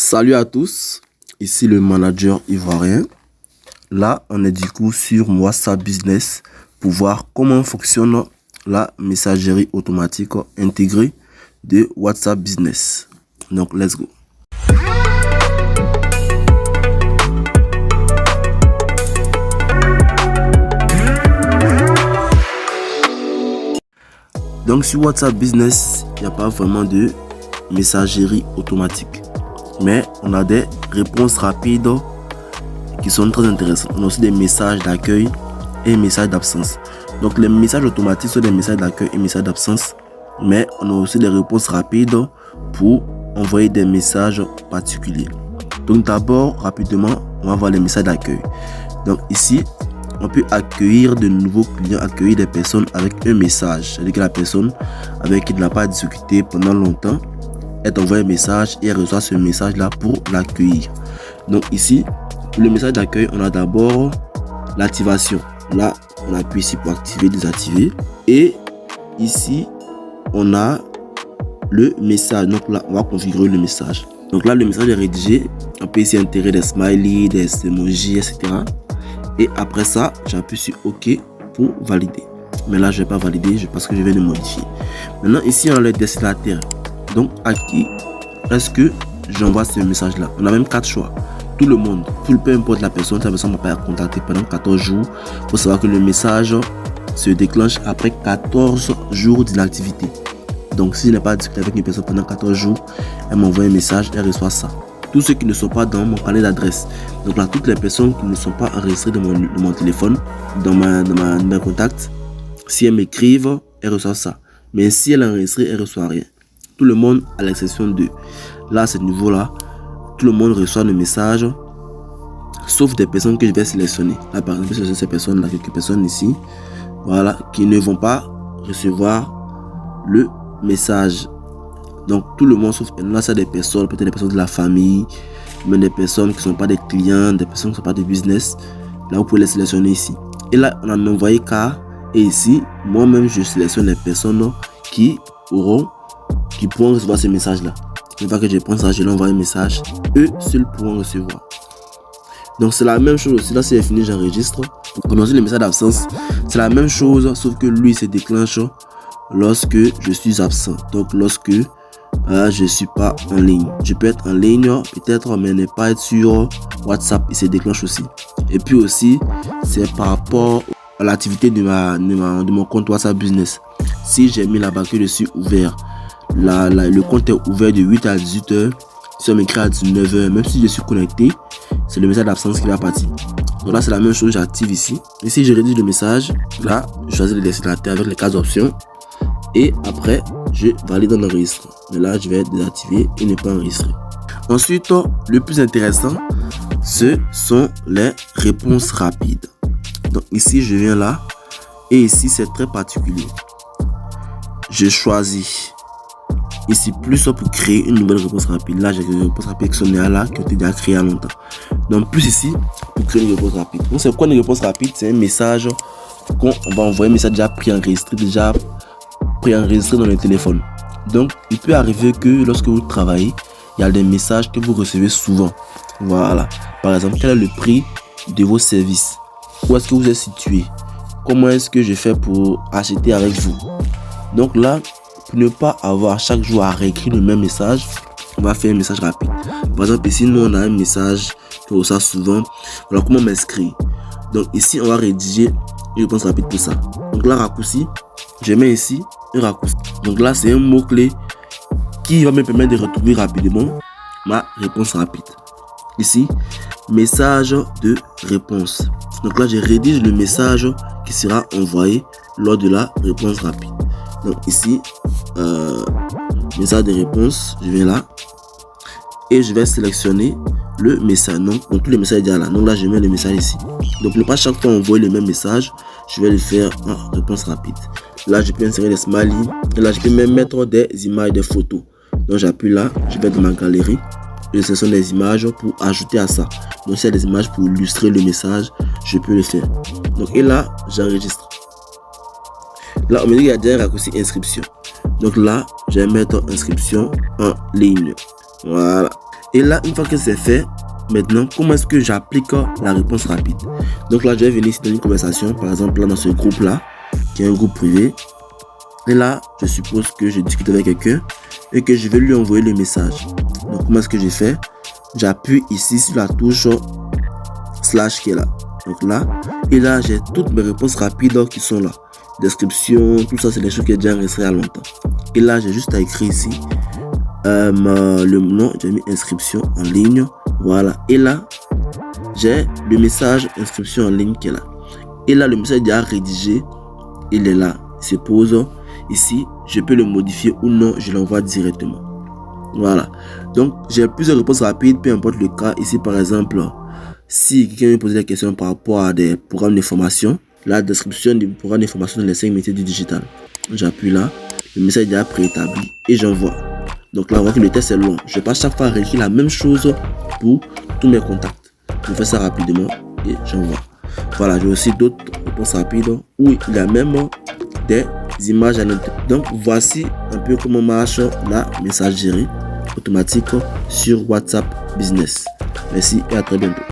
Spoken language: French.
Salut à tous, ici le manager ivoirien. Là, on est du coup sur WhatsApp Business pour voir comment fonctionne la messagerie automatique intégrée de WhatsApp Business. Donc, let's go. Donc, sur WhatsApp Business, il n'y a pas vraiment de messagerie automatique. Mais on a des réponses rapides qui sont très intéressantes. On a aussi des messages d'accueil et messages d'absence. Donc les messages automatiques sont des messages d'accueil et messages d'absence. Mais on a aussi des réponses rapides pour envoyer des messages particuliers. Donc d'abord, rapidement, on va voir les messages d'accueil. Donc ici, on peut accueillir de nouveaux clients, accueillir des personnes avec un message. C'est-à-dire que la personne avec qui il n'a pas discuté pendant longtemps, elle envoie un message et elle reçoit ce message là pour l'accueillir. Donc ici, pour le message d'accueil, on a d'abord l'activation. Là, on appuie ici pour activer, désactiver. Et ici, on a le message. Donc là, on va configurer le message. Donc là, le message est rédigé. On peut ici intégrer des smileys, des emojis, etc. Et après ça, j'appuie sur OK pour valider. Mais là, je ne vais pas valider parce que je vais le modifier. Maintenant, ici, on a le destinataire. Donc, à qui est-ce que j'envoie ce message-là? On a même 4 choix. Tout le monde, peu importe la personne ne m'a pas contacté pendant 14 jours. Il faut savoir que le message se déclenche après 14 jours d'inactivité. Donc, si je n'ai pas discuté avec une personne pendant 14 jours, elle m'envoie un message, elle reçoit ça. Tous ceux qui ne sont pas dans mon carnet d'adresse. Donc là, toutes les personnes qui ne sont pas enregistrées dans mon téléphone, dans mes contacts, si elles m'écrivent, elles reçoivent ça. Mais si elle est enregistrée, elle ne reçoit rien. Tout le monde à l'exception de là, à ce niveau-là, tout le monde reçoit le message, sauf des personnes que je vais sélectionner. Là, par exemple, c'est ces personnes-là, quelques personnes ici, voilà, qui ne vont pas recevoir le message. Donc, tout le monde, sauf là, c'est des personnes, peut-être des personnes de la famille, mais des personnes qui ne sont pas des clients, des personnes qui ne sont pas de business. Là, vous pouvez les sélectionner ici. Et là, on a envoyé K. Et ici, moi-même, je sélectionne les personnes qui pourront recevoir ce message là. Une fois que je prends ça, je leur envoie un message, eux seuls pourront recevoir. Donc c'est la même chose aussi. Là, c'est fini, j'enregistre. On a aussi le message d'absence. C'est la même chose, sauf que lui se déclenche lorsque je suis absent. Donc lorsque je ne suis pas en ligne. Je peux être en ligne peut-être, mais ne pas être sur WhatsApp. Il se déclenche aussi. Et puis aussi, c'est par rapport à l'activité de mon compte WhatsApp Business. Si j'ai mis là-bas que je suis ouvert, le compte est ouvert de 8 à 18 h. Si on m'écrit à 19 h, même si je suis connecté, c'est le message d'absence qui va partir. Donc là, c'est la même chose, j'active ici. Et si je rédige le message, là, je choisis le destinataire avec les 4 options. Et après, je valide dans l'enregistrement. Mais là, je vais désactiver et ne pas enregistrer. Ensuite, le plus intéressant, ce sont les réponses rapides. Donc ici, je viens là. Et ici, c'est très particulier. Je choisis ici plus pour créer une nouvelle réponse rapide. Là, j'ai une réponse rapide qui sont là, qui ont été déjà créées à longtemps. Donc plus ici pour créer une réponse rapide. Donc c'est quoi une réponse rapide? C'est un message qu'on va envoyer, un message déjà préenregistré dans le téléphone. Donc il peut arriver que lorsque vous travaillez, il y a des messages que vous recevez souvent. Voilà. Par exemple, quel est le prix de vos services? Où est-ce que vous êtes situé? Comment est-ce que je fais pour acheter avec vous? Donc là, pour ne pas avoir chaque jour à réécrire le même message, on va faire un message rapide. Par exemple, ici, nous, on a un message qu'on reçoit souvent. Alors, comment m'inscrire? Donc ici, on va rédiger une réponse rapide pour ça. Donc là, raccourci, je mets ici un raccourci. Donc là, c'est un mot-clé qui va me permettre de retrouver rapidement ma réponse rapide. Ici, message de réponse. Donc là, je rédige le message qui sera envoyé lors de la réponse rapide. Donc ici, message de réponse, je viens là et je vais sélectionner le message. Donc tous les messages déjà là. Donc là, je mets le message ici. Donc ne pas chaque fois envoyer le même message, je vais le faire en réponse rapide. Là, je peux insérer des smileys. Et là, je peux même mettre des images, des photos. Donc j'appuie là, je vais dans ma galerie. Je sélectionne des images pour ajouter à ça. Donc s'il y a des images pour illustrer le message, je peux le faire. Donc et là, j'enregistre. Là, on me dit qu'il y a déjà un raccourci inscription. Donc là, je vais mettre inscription en ligne. Voilà. Et là, une fois que c'est fait, maintenant, comment est-ce que j'applique la réponse rapide? Donc là, je vais venir ici dans une conversation, par exemple là dans ce groupe-là, qui est un groupe privé. Et là, je suppose que je discute avec quelqu'un et que je vais lui envoyer le message. Donc comment est-ce que j'ai fait? J'appuie ici sur la touche slash qui est là. Donc là, et là, j'ai toutes mes réponses rapides qui sont là. Description, tout ça, c'est des choses qui sont déjà enregistrées à longtemps. Et là, j'ai juste à écrire ici le nom, j'ai mis inscription en ligne. Voilà. Et là, j'ai le message inscription en ligne qui est là. Et là, le message déjà rédigé, il est là. Il se pose ici. Je peux le modifier ou non, je l'envoie directement. Voilà. Donc, j'ai plusieurs réponses rapides, peu importe le cas. Ici, par exemple, si quelqu'un me pose des questions par rapport à des programmes de formation, la description du programme de formation dans les 5 métiers du digital. J'appuie là, le message est déjà préétabli et j'envoie. Donc là, on voit que le test est long. Je ne vais pas chaque fois réécrire la même chose pour tous mes contacts. Je fais ça rapidement et j'envoie. Voilà, j'ai aussi d'autres réponses rapides où il y a même des images à noter. Donc voici un peu comment marche la messagerie automatique sur WhatsApp Business. Merci et à très bientôt.